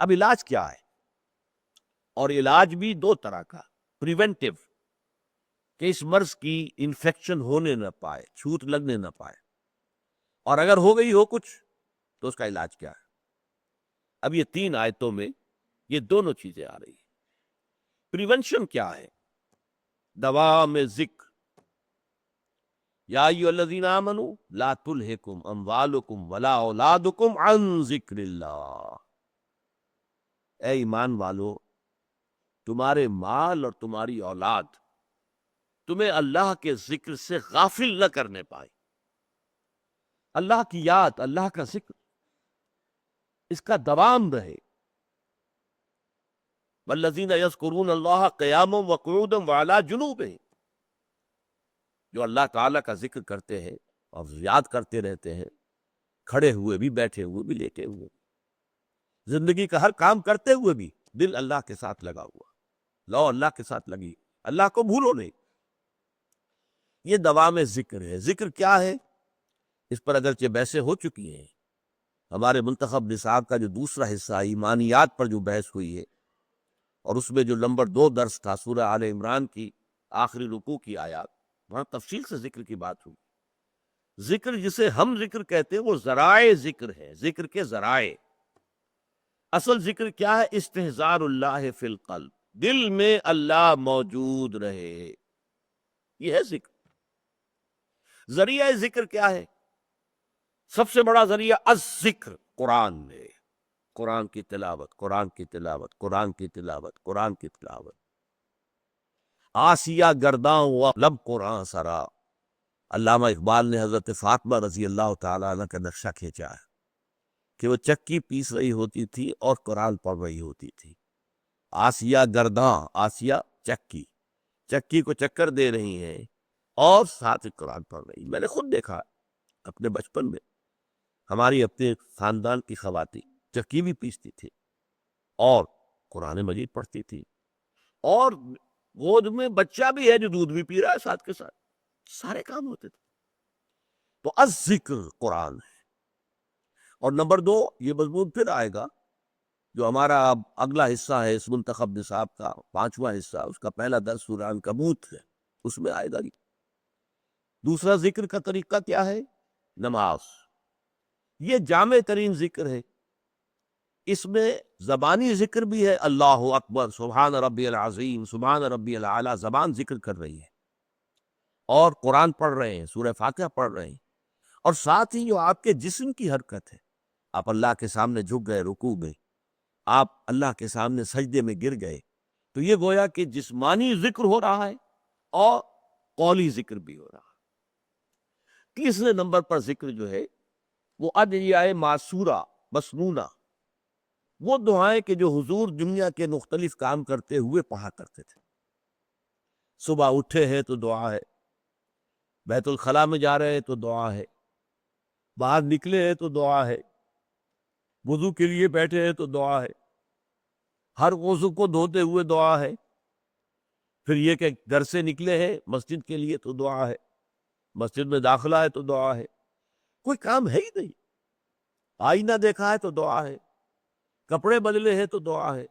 اب علاج کیا ہے؟ اور علاج بھی دو طرح کا، پریونٹیو، کہ اس مرض کی انفیکشن ہونے نہ پائے، چھوت لگنے نہ پائے، اور اگر ہو گئی ہو کچھ تو اس کا علاج کیا ہے۔ اب یہ 3 آیتوں میں یہ دونوں چیزیں آ رہی ہیں۔ پریونشن کیا ہے؟ دوام ذکر، یا ایھا الذین آمنوا لا تلھکم اموالکم ولا اولادکم عن ذکر اللہ، اے ایمان والو، تمہارے مال اور تمہاری اولاد تمہیں اللہ کے ذکر سے غافل نہ کرنے پائے۔ اللہ کی یاد، اللہ کا ذکر، اس کا دوام رہے۔ والذین یذکرون اللہ قیاما وقعودا وعلی جنوبہم، جو اللہ تعالیٰ کا ذکر کرتے ہیں اور یاد کرتے رہتے ہیں، کھڑے ہوئے بھی، بیٹھے ہوئے بھی، لیٹے ہوئے بھی، زندگی کا ہر کام کرتے ہوئے بھی دل اللہ کے ساتھ لگا ہوا، لو اللہ کے ساتھ لگی، اللہ کو بھولو نہیں۔ یہ دوام ذکر ہے۔ ذکر کیا ہے؟ اس پر اگرچہ بحثیں ہو چکی ہیں، ہمارے منتخب نصاب کا جو دوسرا حصہ ایمانیات پر جو بحث ہوئی ہے، اور اس میں جو نمبر 2 درس تھا سورہ آل عمران کی آخری رکوع کی آیات، وہاں تفصیل سے ذکر کی بات ہوئی۔ ذکر جسے ہم ذکر کہتے ہیں وہ ذرائع ذکر ہے، ذکر کے ذرائع۔ اصل ذکر کیا ہے؟ استحضار اللہ فی القلب، دل میں اللہ موجود رہے، یہ ہے ذکر۔ ذریعہ ذکر کیا ہے؟ سب سے بڑا ذریعہ الذکر، قرآن ہے، قرآن کی تلاوت، قرآن کی تلاوت، قرآن کی تلاوت، قرآن کی تلاوت۔ آسیہ گرداں ہوا لب قرآن سرا، علامہ اقبال نے حضرت فاطمہ رضی اللہ تعالیٰ عنہ کا نقشہ کھینچا ہے کہ وہ چکی پیس رہی ہوتی تھی اور قرآن پڑھ رہی ہوتی تھی۔ آسیہ گرداں، آسیہ چکی، چکی کو چکر دے رہی ہیں اور ساتھ قرآن پڑھ رہی ہیں۔ میں نے خود دیکھا اپنے بچپن میں، ہماری اپنے خاندان کی خواتین چکی بھی پیستی تھی اور قرآن مجید پڑھتی تھی، اور گود میں بچہ بھی ہے جو دودھ بھی پی رہا ہے ساتھ کے ساتھ، سارے کام ہوتے تھے۔ تو الذکر قرآن ہے۔ اور نمبر 2 یہ مضمون پھر آئے گا جو ہمارا اب اگلا حصہ ہے اس منتخب نصاب کا 5واں حصہ، اس کا پہلا درس سورہ عنکبوت ہے، اس میں آئے گا۔ دوسرا ذکر کا طریقہ کیا ہے؟ نماز۔ یہ جامع ترین ذکر ہے، اس میں زبانی ذکر بھی ہے، اللہ اکبر، سبحان ربی العظیم، سبحان ربی العالی، زبان ذکر کر رہی ہے، اور قرآن پڑھ رہے ہیں، سورہ فاتحہ پڑھ رہے ہیں، اور ساتھ ہی جو آپ کے جسم کی حرکت ہے، آپ اللہ کے سامنے جھک گئے رکوع میں، آپ اللہ کے سامنے سجدے میں گر گئے، تو یہ گویا کہ جسمانی ذکر ہو رہا ہے اور قولی ذکر بھی ہو رہا ہے۔ تیسرے نمبر پر ذکر جو ہے وہ ادعیہ معصورہ، مسنونہ، وہ دعائیں کہ جو حضور دنیا کے مختلف کام کرتے ہوئے پڑھا کرتے تھے۔ صبح اٹھے ہیں تو دعا ہے، بیت الخلاء میں جا رہے ہیں تو دعا ہے، باہر نکلے ہیں تو دعا ہے، وضو کے لیے بیٹھے ہیں تو دعا ہے، ہر وضو کو دھوتے ہوئے دعا ہے، پھر یہ کہ گھر سے نکلے ہیں مسجد کے لیے تو دعا ہے، مسجد میں داخلہ ہے تو دعا ہے، کوئی کام ہے ہی نہیں، آئینہ دیکھا ہے تو دعا ہے، کپڑے بدلے ہیں تو دعا ہے،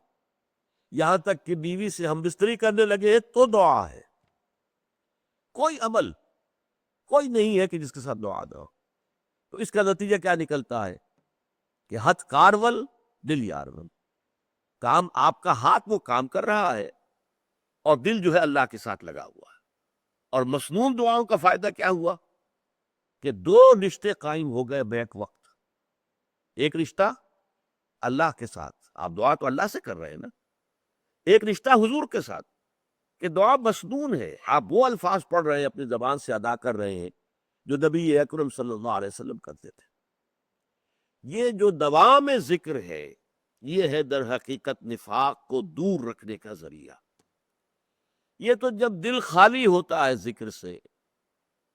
یہاں تک کہ بیوی سے ہم بستری کرنے لگے ہیں تو دعا ہے۔ کوئی عمل کوئی نہیں ہے کہ جس کے ساتھ دعا نہ ہو۔ تو اس کا نتیجہ کیا نکلتا ہے کہ ہتھ کارول دل یارول، کام آپ کا ہاتھ وہ کام کر رہا ہے اور دل جو ہے اللہ کے ساتھ لگا ہوا ہے۔ اور مسنون دعاؤں کا فائدہ کیا ہوا کہ 2 رشتے قائم ہو گئے بیک وقت۔ ایک رشتہ اللہ کے ساتھ، آپ دعا تو اللہ سے کر رہے ہیں نا، ایک رشتہ حضور کے ساتھ کہ دعا مسنون ہے، آپ وہ الفاظ پڑھ رہے ہیں، اپنی زبان سے ادا کر رہے ہیں جو نبی اکرم صلی اللہ علیہ وسلم کرتے تھے۔ یہ جو دوام ذکر ہے یہ ہے در حقیقت نفاق کو دور رکھنے کا ذریعہ۔ یہ تو جب دل خالی ہوتا ہے ذکر سے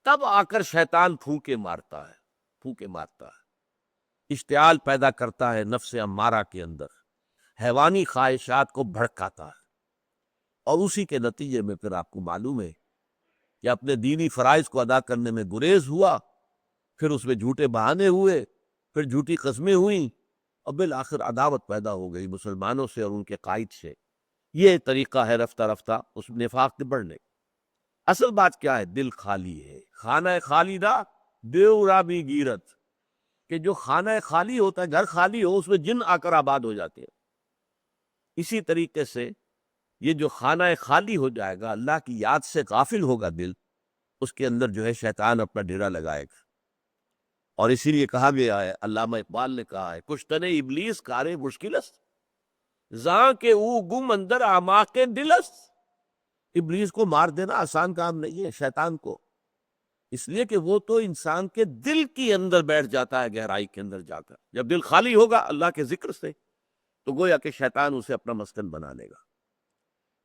تب آ کر شیطان پھونکے مارتا ہے، اشتعال پیدا کرتا ہے نفس امارہ کے اندر، حیوانی خواہشات کو بھڑکاتا ہے، اور اسی کے نتیجے میں پھر آپ کو معلوم ہے کہ اپنے دینی فرائض کو ادا کرنے میں گریز ہوا، پھر اس میں جھوٹے بہانے ہوئے، پھر جھوٹی قسمیں ہوئیں، اور بالآخر عداوت پیدا ہو گئی مسلمانوں سے اور ان کے قائد سے۔ یہ طریقہ ہے رفتہ رفتہ اس نفاق کے بڑھنے۔ اصل بات کیا ہے؟ دل خالی ہے، خانہ خالی دا دیورا بھی گیرت، کہ جو خانہ خالی ہوتا ہے، گھر خالی ہو، اس میں جن آ کر آباد ہو جاتے ہیں۔ اسی طریقے سے یہ جو خانہ خالی ہو جائے گا، اللہ کی یاد سے غافل ہوگا دل، اس کے اندر جو ہے شیطان اپنا ڈیرا لگائے گا۔ اور اسی لیے کہا گیا ہے، علامہ اقبال نے کہا ہے، کشتن ابلیس کارے مشکلست زاں کے او گم اندر اعماق دلست۔ ابلیس کو مار دینا آسان کام نہیں ہے، شیطان کو، اس لیے کہ وہ تو انسان کے دل کے اندر بیٹھ جاتا ہے، گہرائی کے اندر جا کر۔ جب دل خالی ہوگا اللہ کے ذکر سے تو گویا کہ شیطان اسے اپنا مسکن بنا لے گا۔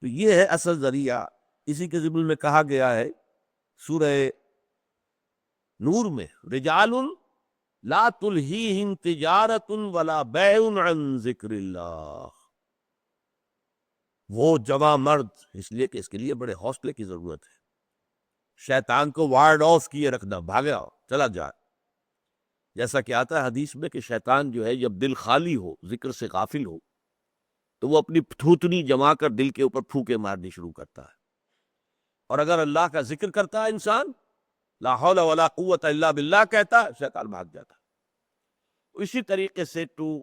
تو یہ ہے اصل ذریعہ۔ اسی کے ضمن میں کہا گیا ہے سورہ نور میں، رجال لا تلہیہم تجارت ولا بیع عن ذکر اللہ۔ وہ جوان مرد، اس لیے کہ اس کے لیے بڑے حوصلے کی ضرورت ہے، شیطان کو وارڈ آف کیے رکھنا، بھاگا چلا جائے۔ جیسا کہ آتا ہے حدیث میں کہ شیطان جو ہے جب دل خالی ہو، ذکر سے غافل ہو، تو وہ اپنی تھوتنی جما کر دل کے اوپر پھونکے مارنی شروع کرتا ہے، اور اگر اللہ کا ذکر کرتا ہے انسان، لا حول ولا قوت الا باللہ کہتا ہے، شیطان بھاگ جاتا ہے۔ اسی طریقے سے to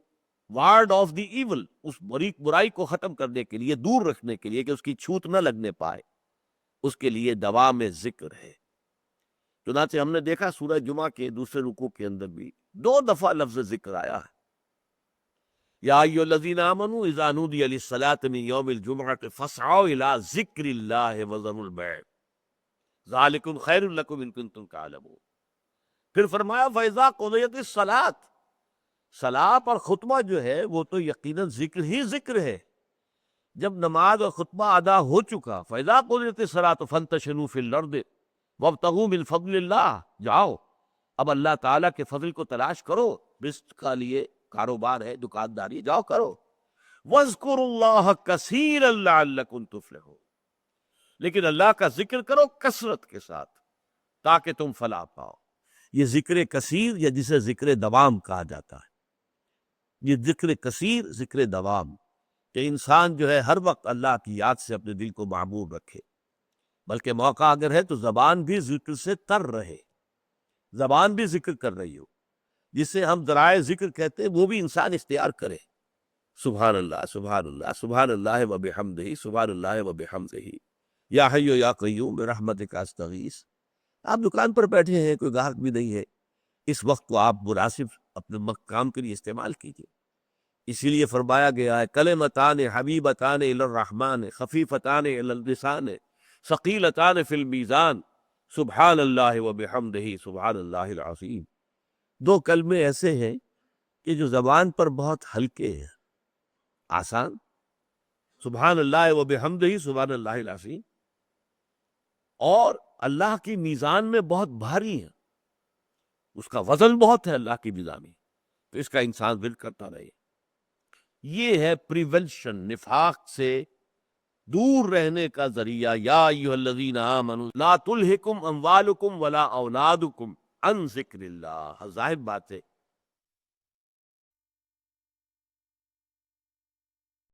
ward off the evil, اس برائی کو ختم کرنے کے لیے، دور رکھنے کے لیے کہ اس کی چھوت نہ لگنے پائے، اس کے لیے دوا میں ذکر ہے۔ چنانچہ ہم نے دیکھا سورہ جمعہ کے دوسرے رکوع کے اندر بھی 2 دفعہ لفظ ذکر آیا ہے، یا ایھا الذین آمنوا اذا نودی للصلاۃ من یوم الجمعۃ فاسعوا الی ذکر اللہ وذروا البیع ذالکم خیر لکم ان کنتم تعلمون۔ پھر فرمایا فاذا قضیت الصلاۃ، صلاۃ اور خطبہ جو ہے وہ تو یقیناً ذکر ہی ذکر ہے۔ جب نماز اور خطبہ ادا ہو چکا، فاذا قضیت الصلاۃ فانتشروا فی الارض وابتغوا من فضل اللہ، جاؤ اب اللہ تعالیٰ کے فضل کو تلاش کرو، رزق کا لیے کاروبار ہے، دکانداری، جاؤ کرو۔ وَاذْكُرُوا اللَّهَ كَثِيرًا لَعَلَّكُمْ تُفْلِحُونَ، لیکن اللہ کا ذکر کرو کثرت کے ساتھ تاکہ تم فلاح پاؤ۔ یہ ذکر کثیر، یا جسے ذکر دوام کہا جاتا ہے، یہ ذکر کثیر، ذکر دوام، کہ انسان جو ہے ہر وقت اللہ کی یاد سے اپنے دل کو معمور رکھے، بلکہ موقع اگر ہے تو زبان بھی ذکر سے تر رہے، زبان بھی ذکر کر رہی ہو، جسے ہم ذرائع ذکر کہتے ہیں، وہ بھی انسان اختیار کرے۔ سبحان اللہ، سبحان اللہ، سبحان اللہ و بحمدہ، سبحان اللہ و بحمدہ، یا حی یا قیوم برحمتک استغیث۔ آپ دکان پر بیٹھے ہیں، کوئی گاہک بھی نہیں ہے، اس وقت کو آپ مناسب اپنے کام کے لیے استعمال کیجیے۔ اسی لیے فرمایا گیا ہے، کلمتان حبیبتان الی الرحمن خفیفتان علی اللسان ثقیلتان فی المیزان سبحان اللہ و بحمدہ سبحان اللہ العظیم۔ 2 کلمے ایسے ہیں کہ جو زبان پر بہت ہلکے ہیں، آسان، سبحان اللہ و بحمدہ سبحان اللہ العظیم، اور اللہ کی میزان میں بہت بھاری ہیں، اس کا وزن بہت ہے اللہ کی میزان میں، تو اس کا انسان ذکر کرتا رہے۔ یہ ہے پریونشن، نفاق سے دور رہنے کا ذریعہ۔ یا ایھا الذین آمنوا لا تلہکم اموالکم ولا اولادکم عن ذکر اللہ۔ ظاہر بات ہے